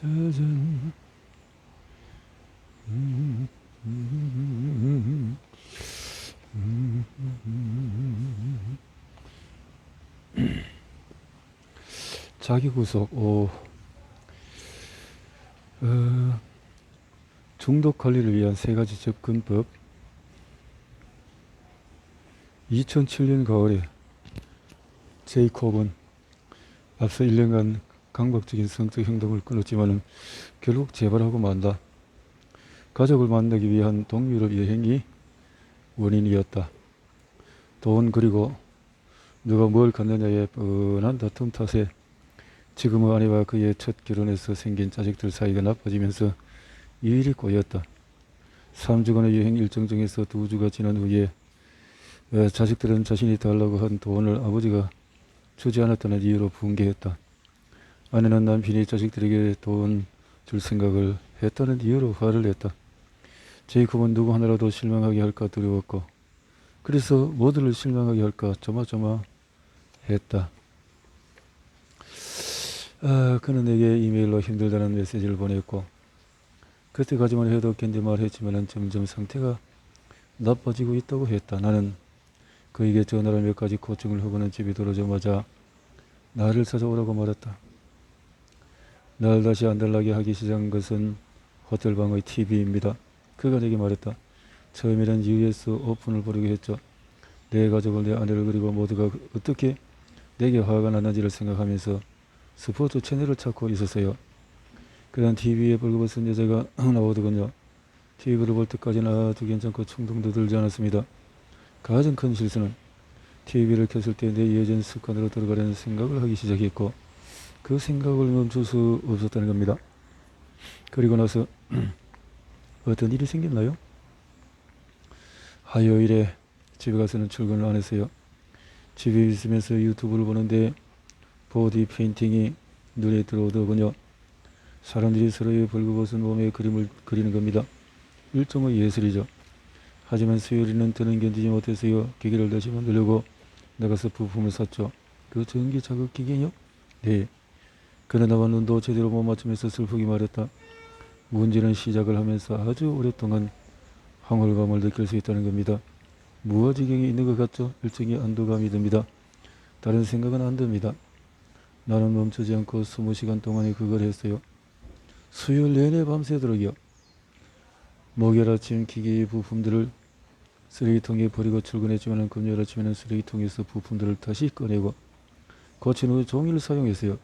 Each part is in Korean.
짜잔. 자기구속. 어, 중독 관리를 위한 세 가지 접근법. 2007년 가을에 제이콥은 앞서 1년간 강박적인 성적 행동을 끊었지만 결국 재발하고 만다. 가족을 만나기 위한 동유럽 여행이 원인이었다. 돈 그리고 누가 뭘 갖느냐의 뻔한 다툼 탓에 지금의 아내와 그의 첫 결혼에서 생긴 자식들 사이가 나빠지면서 일이 꼬였다. 3주간의 여행 일정 중에서 2주가 지난 후에 자식들은 자신이 달라고 한 돈을 아버지가 주지 않았다는 이유로 분개했다. 아내는 남편이 자식들에게 돈 줄 생각을 했다는 이유로 화를 냈다. 제이콥은 누구 하나라도 실망하게 할까 두려웠고 그래서 모두를 실망하게 할까 조마조마했다. 그는 내게 이메일로 힘들다는 메시지를 보냈고 그때까지만 해도 견딜만 했지만 점점 상태가 나빠지고 있다고 했다. 나는 그에게 전화를 몇 가지 고충을 하고는 집에 들어오자마자 나를 찾아오라고 말했다. 날 다시 안달나게 하기 시작한 것은 호텔방의 TV입니다. 그가 내게 말했다. 처음에는 US 오픈을 보려고 했죠. 내 가족을, 내 아내를 그리고 모두가 어떻게 내게 화가 났는지를 생각하면서 스포츠 채널을 찾고 있었어요. 그런 TV에 벌거벗은 여자가 나오더군요. TV를 볼 때까지는 아주 괜찮고 충동도 들지 않았습니다. 가장 큰 실수는 TV를 켰을 때 내 예전 습관으로 들어가려는 생각을 하기 시작했고 그 생각을 멈출 수 없었다는 겁니다. 그리고 나서 어떤 일이 생겼나요? 화요일에 집에 가서는 출근을 안 했어요. 집에 있으면서 유튜브를 보는데 보디 페인팅이 눈에 들어오더군요. 사람들이 서로의 벌거벗은 몸에 그림을 그리는 겁니다. 일종의 예술이죠. 하지만 수요일에는 더는 견디지 못해서요. 기계를 다시 만들려고 나가서 부품을 샀죠. 그 전기 자극 기계요? 네. 그러다가 눈도 제대로 못 맞추면서 슬프게 말했다. 문제는 시작을 하면서 아주 오랫동안 황홀감을 느낄 수 있다는 겁니다. 무아지경에 있는 것 같죠? 일종의 안도감이 듭니다. 다른 생각은 안 듭니다. 나는 멈추지 않고 20시간 동안에 그걸 했어요. 수요일 내내 밤새도록이요. 목요일 아침 기계의 부품들을 쓰레기통에 버리고 출근했지만 금요일 아침에는 쓰레기통에서 부품들을 다시 꺼내고 고친 후 종일 사용했어요.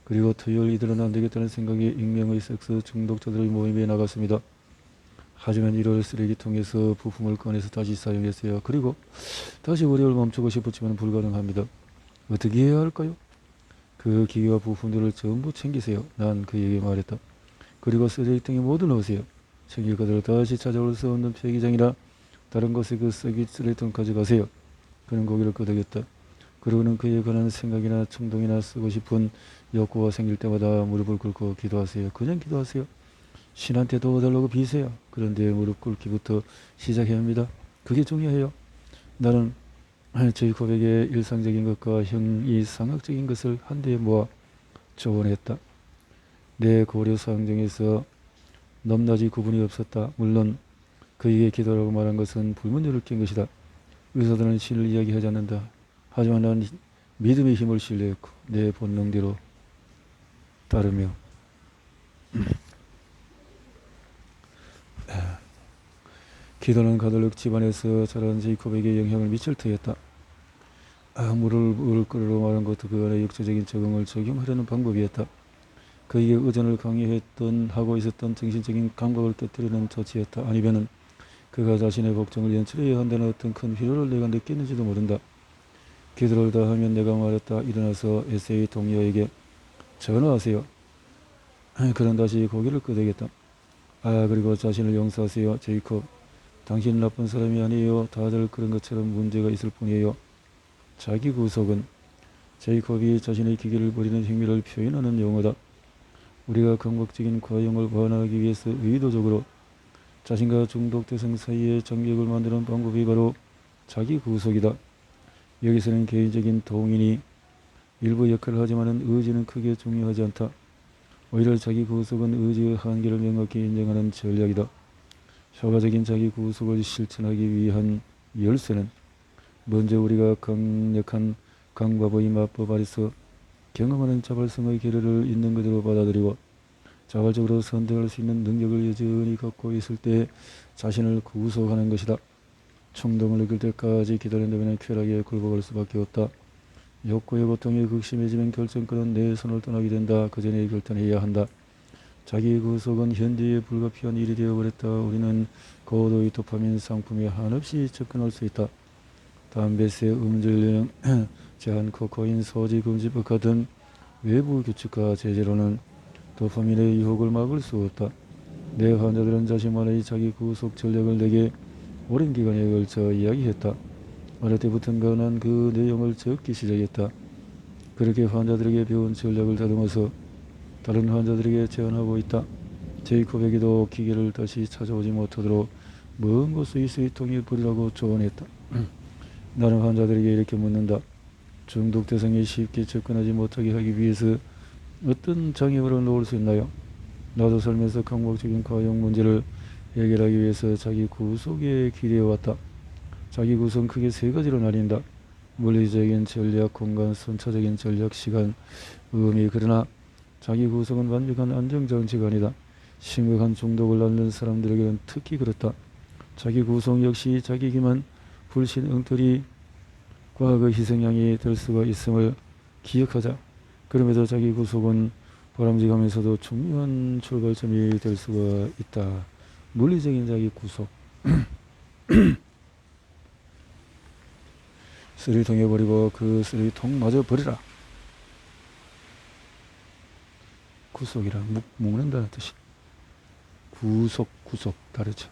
그리고 토요일 이들은 안 되겠다는 생각에 익명의 섹스 중독자들의 모임에 나갔습니다. 하지만 일요일 쓰레기통에서 부품을 꺼내서 다시 사용했어요. 그리고 다시 월요일 멈추고 싶었지만 불가능합니다. 어떻게 해야 할까요? 그 기계와 부품들을 전부 챙기세요. 난 그에게 말했다. 그리고 쓰레기통에 모두 넣으세요. 챙길 것들을 다시 찾아올 수 없는 폐기장이나 다른 곳에 그 쓰레기통 가져가세요. 그는 고개를 끄덕였다. 그러고는 그에 관한 생각이나 충동이나 쓰고 싶은 욕구가 생길 때마다 무릎을 꿇고 기도하세요. 그냥 기도하세요. 신한테 도와달라고 비세요. 그런데 무릎 꿇기부터 시작해야 합니다. 그게 중요해요. 나는 제이콥에게 일상적인 것과 형이상학적인 것을 한데 모아 조언했다. 내 고려사항 중에서 넘나지 구분이 없었다. 물론 그에게 기도라고 말한 것은 불문율을 깬 것이다. 의사들은 신을 이야기하지 않는다. 하지만 난 믿음의 힘을 신뢰했고 내 본능대로 따르며 기도는 가톨릭 집안에서 자란 제이콥에게 영향을 미칠 터였다. 물을 끓으러 말한 것도 그 안에 역사적인 적응을 적용하려는 방법이었다. 그에게 의존을 강요했던 하고 있었던 정신적인 감각을 깨뜨리는 조치였다. 아니면은 그가 자신의 복종을 연출해야 한다는 어떤 큰 필요를 내가 느꼈는지도 모른다. 기도를 다 하면 내가 말했다. 일어나서 에세이 동료에게 전화하세요. 그는 다시 고개를 끄덕였다. 그리고 자신을 용서하세요. 제이콥. 당신은 나쁜 사람이 아니에요. 다들 그런 것처럼 문제가 있을 뿐이에요. 자기 구속은 제이콥이 자신의 기계를 버리는 행위를 표현하는 용어다. 우리가 강박적인 과용을 완화하기 위해서 의도적으로 자신과 중독 대상 사이에 장벽을 만드는 방법이 바로 자기 구속이다. 여기서는 개인적인 동인이 일부 역할을 하지만 의지는 크게 중요하지 않다. 오히려 자기 구속은 의지의 한계를 명확히 인정하는 전략이다. 효과적인 자기 구속을 실천하기 위한 열쇠는 먼저 우리가 강력한 강법의 마법 아래서 경험하는 자발성의 계례를 있는 그대로 받아들이고 자발적으로 선택할 수 있는 능력을 여전히 갖고 있을 때 자신을 구속하는 것이다.衝動을 느낄 때까지 기다린다면 쾌락에 굴복할 수밖에 없다. 욕구의 고통이 극심해지면 결정권은 내 손을 떠나게 된다. 그 전에 결단해야 한다. 자기 구속은 현재에 불가피한 일이 되어버렸다. 우리는 고도의 도파민 상품에 한없이 접근할 수 있다. 담배세, 음주연령, 제한, 코카인, 소지 금지법 같은 외부 규칙과 제재로는 도파민의 유혹을 막을 수 없다. 내 환자들은 자신만의 자기 구속 전략을 내게 오랜 기간에 걸쳐 이야기했다. 어릴 때부터인가 난 그 내용을 적기 시작했다. 그렇게 환자들에게 배운 전략을 다듬어서 다른 환자들에게 제안하고 있다. 제이콥에게도 기계를 다시 찾아오지 못하도록 먼 곳의 쓰이통에 버리라고 조언했다. 나는 환자들에게 이렇게 묻는다. 중독 대상에 쉽게 접근하지 못하게 하기 위해서 어떤 장애물을 놓을 수 있나요? 나도 살면서 강박적인 과용 문제를 해결하기 위해서 자기 구속에 기대해왔다. 자기 구속은 크게 세 가지로 나뉜다. 물리적인 전략, 공간, 순차적인 전략, 시간, 의미. 그러나 자기 구속은 완벽한 안정장치가 아니다. 심각한 중독을 앓는 사람들에게는 특히 그렇다. 자기 구속 역시 자기에게만 불신 엉터리 과학의 희생양이 될 수가 있음을 기억하자. 그럼에도 자기 구속은 바람직하면서도 중요한 출발점이 될 수가 있다. 물리적인 자기 구속. 쓰레기통에 버리고 그 쓰레기통마저 버리라. 구속이라 묶는다는 뜻이. 구속 다르죠.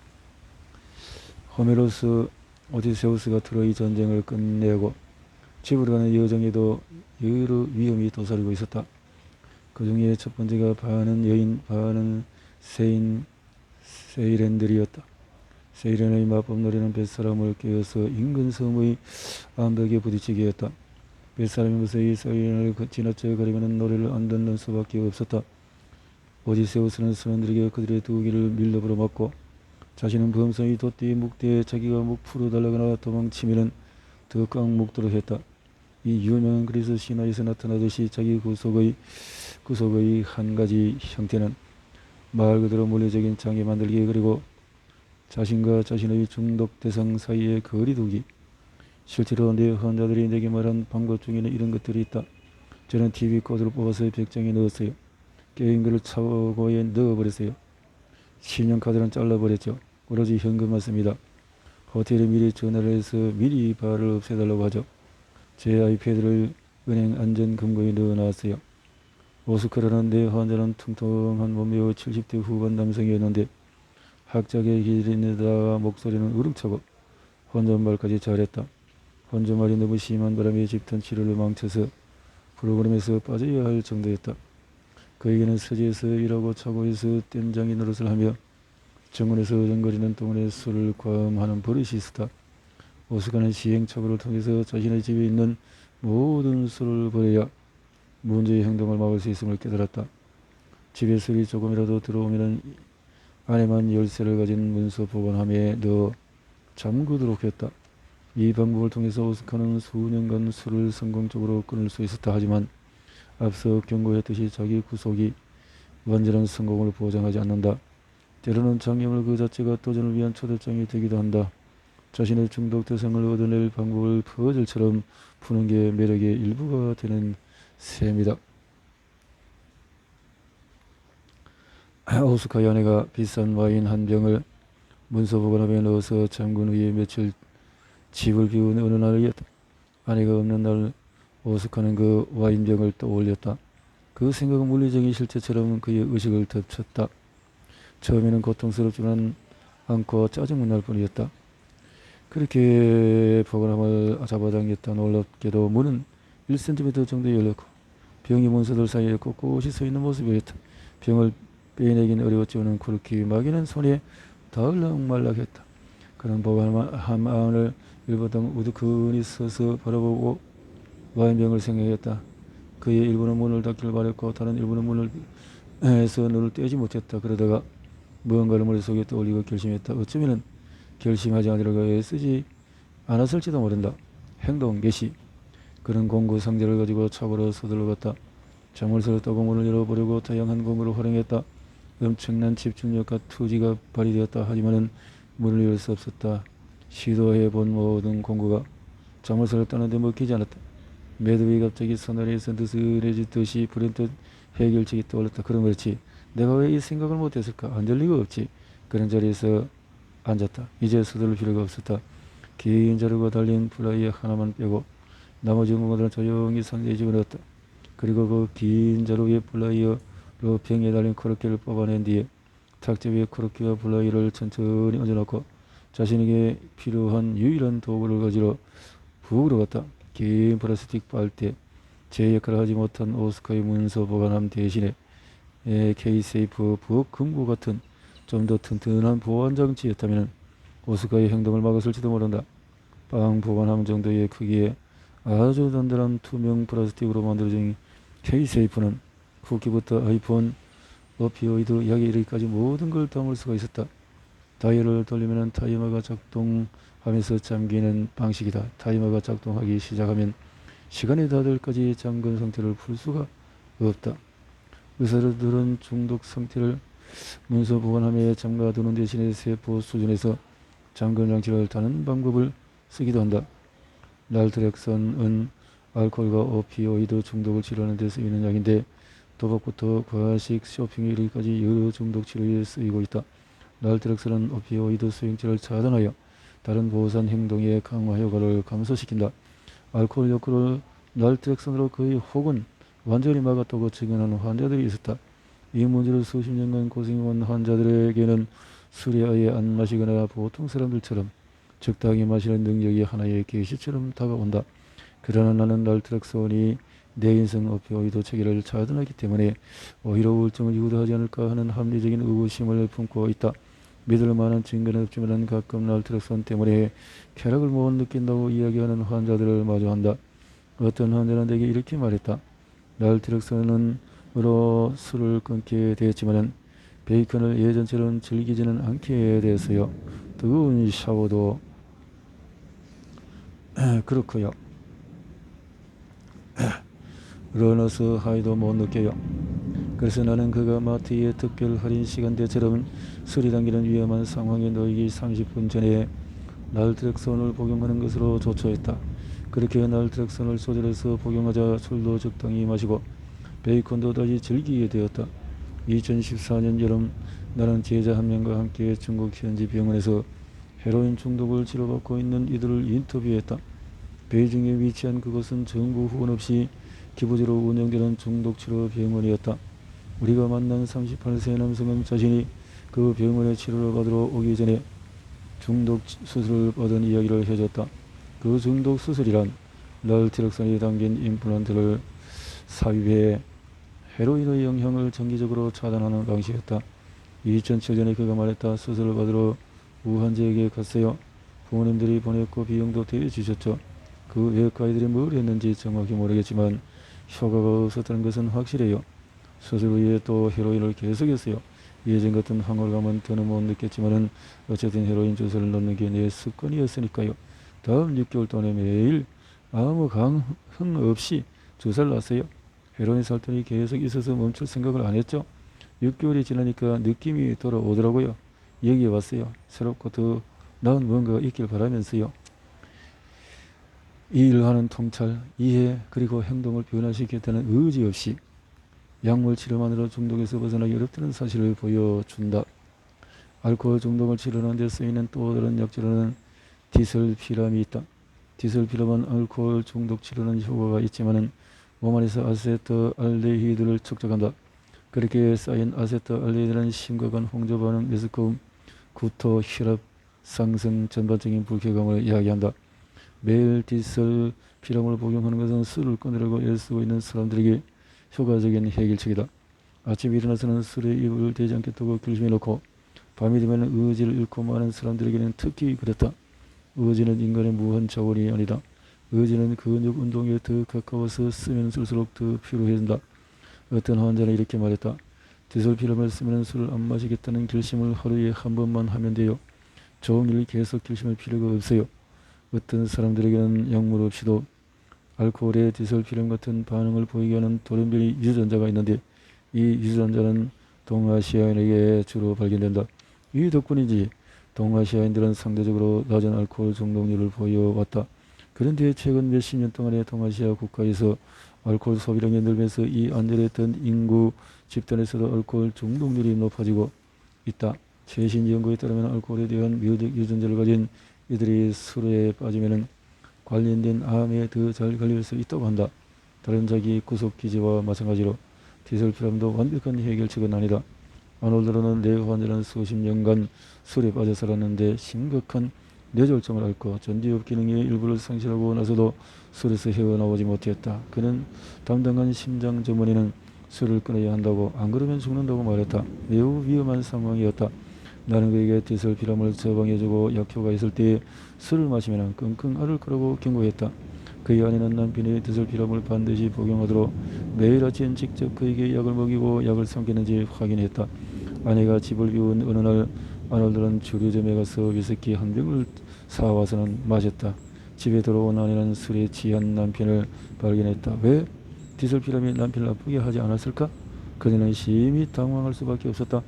호메로스 오디세우스가 트로이 전쟁을 끝내고 집으로 가는 여정에도 여러 위험이 도사리고 있었다. 그 중에 첫 번째가 반은 여인, 반은 세인 세이렌들이었다. 세이렌의 마법 노래는 뱃사람을 깨어서 인근 섬의 암벽에 부딪히게 했다. 뱃사람이 무서이 세이렌을 지나쳐 가리면 노래를 안 듣는 수밖에 없었다. 오디세우스는 선원들에게 그들의 두기를 밀러버려 맞고 자신은 범성이 돛대에 묵되 자기가 묵 풀어달라거나 도망치면은 더 꽉 묵도록 했다. 이 유명한 그리스 신화에서 나타나듯이 자기 구속의 한 가지 형태는 말 그대로 물리적인 장애 만들기, 그리고 자신과 자신의 중독 대상 사이의 거리두기. 실제로 내 환자들이 내게 말한 방법 중에는 이런 것들이 있다. 저는 TV 코드를 뽑아서 벽장에 넣었어요. 게임기를 차고에 넣어버렸어요. 신용카드는 잘라버렸죠. 오로지 현금만 씁니다. 호텔에 미리 전화를 해서 미리 발을 없애달라고 하죠. 제 아이패드를 은행 안전금고에 넣어놨어요. 오스카라는 내 환자는 퉁퉁한 몸매의 70대 후반 남성이었는데 학자의 기린에다가 목소리는 으름차고 혼잣말까지 잘했다. 혼잣말이 너무 심한 바람에 집단 치료를 망쳐서 프로그램에서 빠져야 할 정도였다. 그에게는 서재에서 일하고 차고에서 땜장이 노릇을 하며 정원에서 어정거리는 동안에 술을 과음하는 버릇이 있었다. 오스카는 시행착오를 통해서 자신의 집에 있는 모든 술을 버려야 문제의 행동을 막을 수 있음을 깨달았다. 집에 술이 조금이라도 들어오면 안에만 열쇠를 가진 문서 보관함에 넣어 잠그도록 했다. 이 방법을 통해서 오스카는 수년간 술을 성공적으로 끊을 수 있었다. 하지만 앞서 경고했듯이 자기 구속이 완전한 성공을 보장하지 않는다. 때로는 장애물 그 자체가 도전을 위한 초대장이 되기도 한다. 자신의 중독 대상을 얻어낼 방법을 퍼즐처럼 푸는 게 매력의 일부가 되는 셈이다. 오스카의 아내가 비싼 와인 한 병을 문서 보관함에 넣어서 잠근 후에 며칠 집을 비운 어느 날이었다. 아내가 없는 날 오스카는 그 와인병을 떠올렸다. 그 생각은 물리적인 실체처럼 그의 의식을 덮쳤다. 처음에는 고통스럽지만 않고 짜증만 날 뿐이었다. 그렇게 보관함을 잡아당겼다. 놀랍게도 문은 1cm 정도 열렸고 병이 문서들 사이에 꼿꼿이 서 있는 모습이었다. 병을 빼내긴 어려웠지만 그렇게 막이는 손에 덜렁말락했다. 그는 보관함 안을 일보당 우두커니 서서 바라보고 와인병을 생각했다. 그의 일부는 문을 닫기를 바랬고 다른 일부는 문을 해서 눈을 떼지 못했다. 그러다가 무언가를 머릿속에 떠올리고 결심했다. 어쩌면 결심하지 않으려고 애쓰지 않았을지도 모른다. 행동 개시. 그는 공구 상자를 가지고 차고로 서둘러 갔다. 자물쇠를 문을 열어보려고 다양한 공구를 활용했다. 엄청난 집중력과 투지가 발휘되었다. 하지만은 문을 열 수 없었다. 시도해본 모든 공구가 자물쇠를 따는데 먹히지 않았다. 매듭이 갑자기 서늘해서 느슨해지듯이 불현듯 해결책이 떠올랐다. 그럼 그렇지. 내가 왜 이 생각을 못했을까? 앉을 리가 없지. 그런 자리에서 앉았다. 이제 서둘러 필요가 없었다. 긴 자루가 달린 플라이어 하나만 빼고 나머지 공구들은 조용히 상자에 집어넣었다. 그리고 그 긴 자루 위에 플라이어로 병에 달린 코르키를 뽑아낸 뒤에 탁자 위에 코르키와 플라이어를 천천히 얹어놓고 자신에게 필요한 유일한 도구를 가지러 북으로 갔다. 긴 플라스틱 빨대, 제 역할을 하지 못한 오스카의 문서 보관함 대신에 K-세이프 부엌 금고 같은 좀 더 튼튼한 보안 장치였다면 오스카의 행동을 막았을지도 모른다. 빵 보관함 정도의 크기에 아주 단단한 투명 플라스틱으로 만들어진 K-세이프는 쿠키부터 아이폰, 오피오이드, 약에 이르기까지 모든 걸 담을 수가 있었다. 다이얼을 돌리면 타이머가 작동하면서 잠기는 방식이다. 타이머가 작동하기 시작하면 시간이 다 될까지 잠근 상태를 풀 수가 없다. 의사들은 중독 상태를 문서 보관함에 잠가두는 대신에 세포 수준에서 잠금 장치를 다는 방법을 쓰기도 한다. 날트렉선은 알코올과 오피오이드 중독을 치료하는 데 쓰이는 약인데 도박부터 과식 쇼핑에 이르기까지 여러 중독 치료에 쓰이고 있다. 날트렉선은 오피오이드 수용체를 차단하여 다른 보호산 행동의 강화 효과를 감소시킨다. 알코올 욕구를 날트렉선으로 거의 혹은 완전히 막았다고 증언하는 환자들이 있었다. 이 문제로 수십 년간 고생해온 환자들에게는 술이 아예 안 마시거나 보통 사람들처럼 적당히 마시는 능력이 하나의 계시처럼 다가온다. 그러나 나는 날트렉선이 내 인생 오피오이드 체계를 차단하기 때문에 오히려 우울증을 유도하지 않을까 하는 합리적인 의구심을 품고 있다. 믿을 만한 증거는 없지만 가끔 날트렉선 때문에 쾌락을 못 느낀다고 이야기하는 환자들을 마주한다. 어떤 환자는 내게 이렇게 말했다. 날트렉선으로 술을 끊게 되었지만 베이컨을 예전처럼 즐기지는 않게 되었어요. 뜨거운 샤워도 그렇고요. 러너스 하이도 못 느껴요. 그래서 나는 그가 마트의 특별 할인 시간대처럼 술이 당기는 위험한 상황에 놓이기 30분 전에 날트렉선을 복용하는 것으로 조처했다. 그렇게 날트렉선을 조절해서 복용하자 술도 적당히 마시고 베이컨도 다시 즐기게 되었다. 2014년 여름 나는 제자 한 명과 함께 중국 현지 병원에서 헤로인 중독을 치료받고 있는 이들을 인터뷰했다. 베이징에 위치한 그곳은 정부 후원 없이 기부제로 운영되는 중독치료 병원이었다. 우리가 만난 38세 남성은 자신이 그 병원에 치료를 받으러 오기 전에 중독 수술을 받은 이야기를 해줬다. 그 중독 수술이란 날트렉선이 담긴 임플란트를 삽입해 헤로인의 영향을 정기적으로 차단하는 방식이었다. 2007년에 그가 말했다. 수술을 받으러 우한지역에 갔어요. 부모님들이 보냈고 비용도 대주셨죠. 그 외과의들이 뭘 했는지 정확히 모르겠지만 효과가 없었다는 것은 확실해요. 수술 후에 또 헤로인을 계속했어요. 예전 같은 황홀감은 더는 못 느꼈지만은 어쨌든 헤로인 주사를 넣는 게 내 습관이었으니까요. 다음 6개월 동안에 매일 아무 강흥 없이 주사를 놨어요. 헤로인 살돈이 계속 있어서 멈출 생각을 안 했죠. 6개월이 지나니까 느낌이 돌아오더라고요. 여기에 왔어요. 새롭고 더 나은 뭔가가 있길 바라면서요. 이 일을 하는 통찰, 이해, 그리고 행동을 변화시키겠다는 의지 없이 약물 치료만으로 중독에서 벗어나기 어렵다는 사실을 보여준다. 알코올 중독을 치료하는 데 쓰이는 또 다른 약재로는 디설피람이 있다. 디설피람은 알코올 중독 치료는 효과가 있지만은 몸 안에서 아세트알데히드를 촉촉한다. 그렇게 쌓인 아세트알데히드는 심각한 홍조 반응, 메스꺼움, 구토, 혈압 상승, 전반적인 불쾌감을 이야기한다. 매일 디설피람을 복용하는 것은 술을 끊으려고 애쓰고 있는 사람들에게 효과적인 해결책이다. 아침에 일어나서는 술에 입을 대지 않겠다고 결심해놓고 밤이 되면 의지를 잃고 많은 사람들에게는 특히 그렇다. 의지는 인간의 무한 자원이 아니다. 의지는 근육 운동에 더 가까워서 쓰면 쓸수록 더 필요해진다. 어떤 환자는 이렇게 말했다. 디솔피럼을 쓰면 술을 안 마시겠다는 결심을 하루에 한 번만 하면 돼요. 종일 계속 결심할 필요가 없어요. 어떤 사람들에게는 약물 없이도 알코올에 디솔피럼 같은 반응을 보이게 하는 돌연변이 유전자가 있는데 이 유전자는 동아시아인에게 주로 발견된다. 이 덕분인지 동아시아인들은 상대적으로 낮은 알코올 중독률을 보여왔다. 그런데 최근 몇십 년 동안에 동아시아 국가에서 알코올 소비량이 늘면서 이 안전했던 인구 집단에서도 알코올 중독률이 높아지고 있다. 최신 연구에 따르면 알코올에 대한 미적 유전자를 가진 이들이 술에 빠지면 관련된 암에 더 잘 걸릴 수 있다고 한다. 다른 자기 구속 기제와 마찬가지로 디솔피럼도 완벽한 해결책은 아니다. 아놀드는 뇌 환자는 수십 년간 술에 빠져 살았는데 심각한 뇌졸중을 앓고 전두엽 기능의 일부를 상실하고 나서도 술에서 헤어나오지 못했다. 그는 담당한 심장 전문의는 술을 끊어야 한다고, 안 그러면 죽는다고 말했다. 매우 위험한 상황이었다. 나는 그에게 디솔피럼을 처방해주고 약효가 있을 때 술을 마시면 끙끙 앓을 거라고 경고했다. 그의 아내는 남편이 디솔피럼을 반드시 복용하도록 매일 아침 직접 그에게 약을 먹이고 약을 삼키는지 확인했다. 아내가 집을 비운 어느 날 아놀드는 주류점에 가서 위스키 한 병을 사와서는 마셨다. 집에 들어온 아내는 술에 취한 남편을 발견했다. 왜 디솔피럼이 남편을 아프게 하지 않았을까? 그녀는 심히 당황할 수밖에 없었다.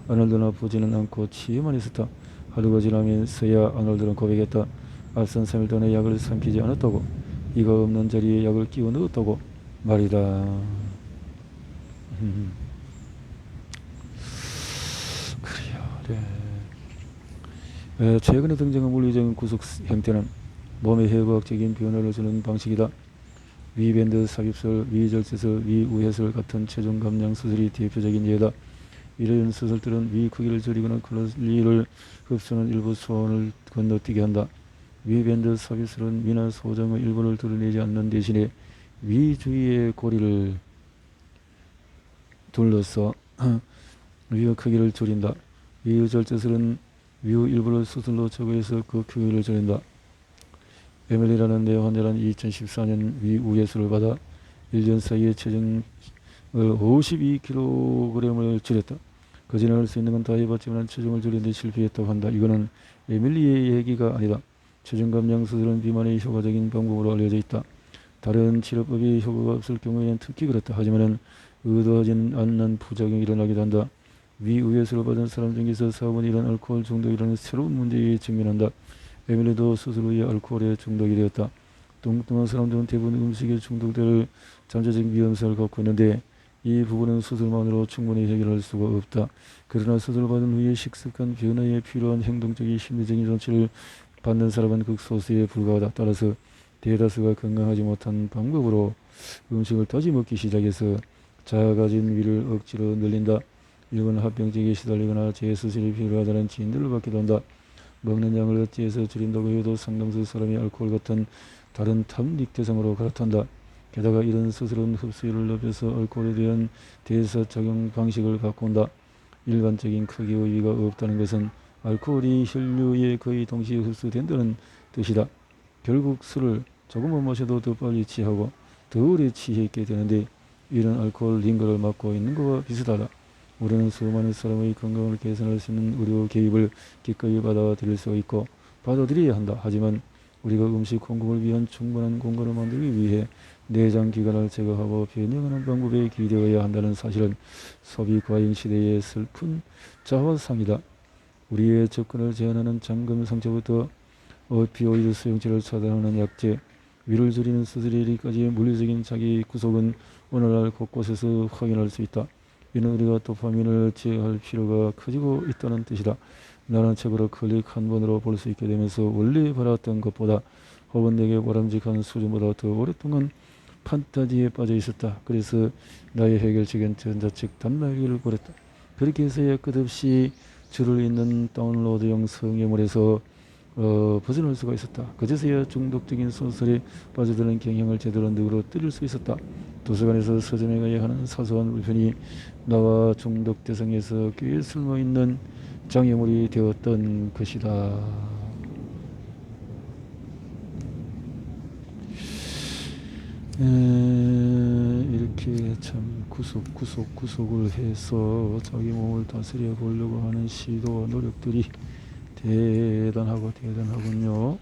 아놀드는 아프지는 않고 취해만 있었다. 하루가 지나면서야 아놀드는 고백했다. 앞선 3일 동안에 약을 삼키지 않았다고. 이가 없는 자리에 약을 끼워 넣었다고 말이다. 그래요. 네. 최근에 등장한 물리적인 구속 형태는 몸에 해부학적인 변화를 주는 방식이다. 위밴드 삽입술, 위절제술, 위우회술 같은 체중 감량 수술이 대표적인 예다. 이런 수술들은 위 크기를 줄이거나 칼로리를 흡수하는 일부 소원을 건너뛰게 한다. 위밴드 삽입술은 위나 소정의 일부를 드러내지 않는 대신에 위 주위의 고리를 둘러서 위의 크기를 줄인다. 위절제술은 위의 일부를 수술로 제거해서 그 크기를 줄인다. 에밀리라는 내 환자는 2014년 위우회술을 받아 1년 사이에 체중을 52kg을 줄였다. 거짓말 할 수 있는 건 다 해봤지만 체중을 줄이는 데 실패했다고 한다. 이거는 에밀리의 얘기가 아니다. 체중 감량 수술은 비만의 효과적인 방법으로 알려져 있다. 다른 치료법이 효과가 없을 경우에는 특히 그렇다. 하지만 의도하지 않는 부작용이 일어나기도 한다. 위우회술을 받은 사람 중에서 4분이 이런 알코올 중독이라는 새로운 문제에 직면한다. 에밀리도 수술 후에 알코올에 중독이 되었다. 뚱뚱한 사람들은 대부분 음식에 중독될 잠재적 위험성을 갖고 있는데 이 부분은 수술만으로 충분히 해결할 수가 없다. 그러나 수술을 받은 후에 식습관 변화에 필요한 행동적인 심리적인 조치를 받는 사람은 극소수에 불과하다. 따라서 대다수가 건강하지 못한 방법으로 음식을 다시 먹기 시작해서 작아진 위를 억지로 늘린다. 일본 합병증에 시달리거나 재수술이 필요하다는 지인들을 받기도 한다. 먹는 양을 어찌해서 줄인다고 해도 상당수 사람이 알코올 같은 다른 탐닉 대상으로 갈아탄다. 게다가 이런 수술은 흡수율을 높여서 알코올에 대한 대사작용 방식을 바꾼다. 일반적인 크기의 위가 없다는 것은 알코올이 혈류에 거의 동시에 흡수된다는 뜻이다. 결국 술을 조금만 마셔도 더 빨리 취하고 더 오래 취해 있게 되는데 이런 알코올 링거를 막고 있는 것과 비슷하다. 우리는 수많은 사람의 건강을 개선할 수 있는 의료 개입을 기꺼이 받아들일 수 있고 받아들여야 한다. 하지만 우리가 음식 공급을 위한 충분한 공간을 만들기 위해 내장 기관을 제거하고 변형하는 방법에 기대어야 한다는 사실은 소비 과잉 시대의 슬픈 자화상이다. 우리의 접근을 제한하는 잠금 상처부터 오피오이드 수용체를 차단하는 약제, 위를 줄이는 수술에 이르기까지의 물리적인 자기 구속은 오늘날 곳곳에서 확인할 수 있다. 이는 우리가 도파민을 제어할 필요가 커지고 있다는 뜻이다. 나는 책으로 클릭 한 번으로 볼 수 있게 되면서 원래 바랐던 것보다 혹은 내게 바람직한 수준보다 더 오랫동안 판타지에 빠져 있었다. 그래서 나의 해결책은 전자책 단말기를 고렸다. 그렇게 해서야 끝없이 줄을 잇는 다운로드용 성애물에서 벗어날 수가 있었다. 그제서야 중독적인 소설에 빠져드는 경향을 제대로 누그러뜨릴 수 있었다. 도서관에서 서점에 가야 하는 사소한 불편이 나와 중독 대상에서 꽤 쓸모있는 장애물이 되었던 것이다. 이렇게 참 구속을 해서 자기 몸을 다스려 보려고 하는 시도와 노력들이 대단하군요.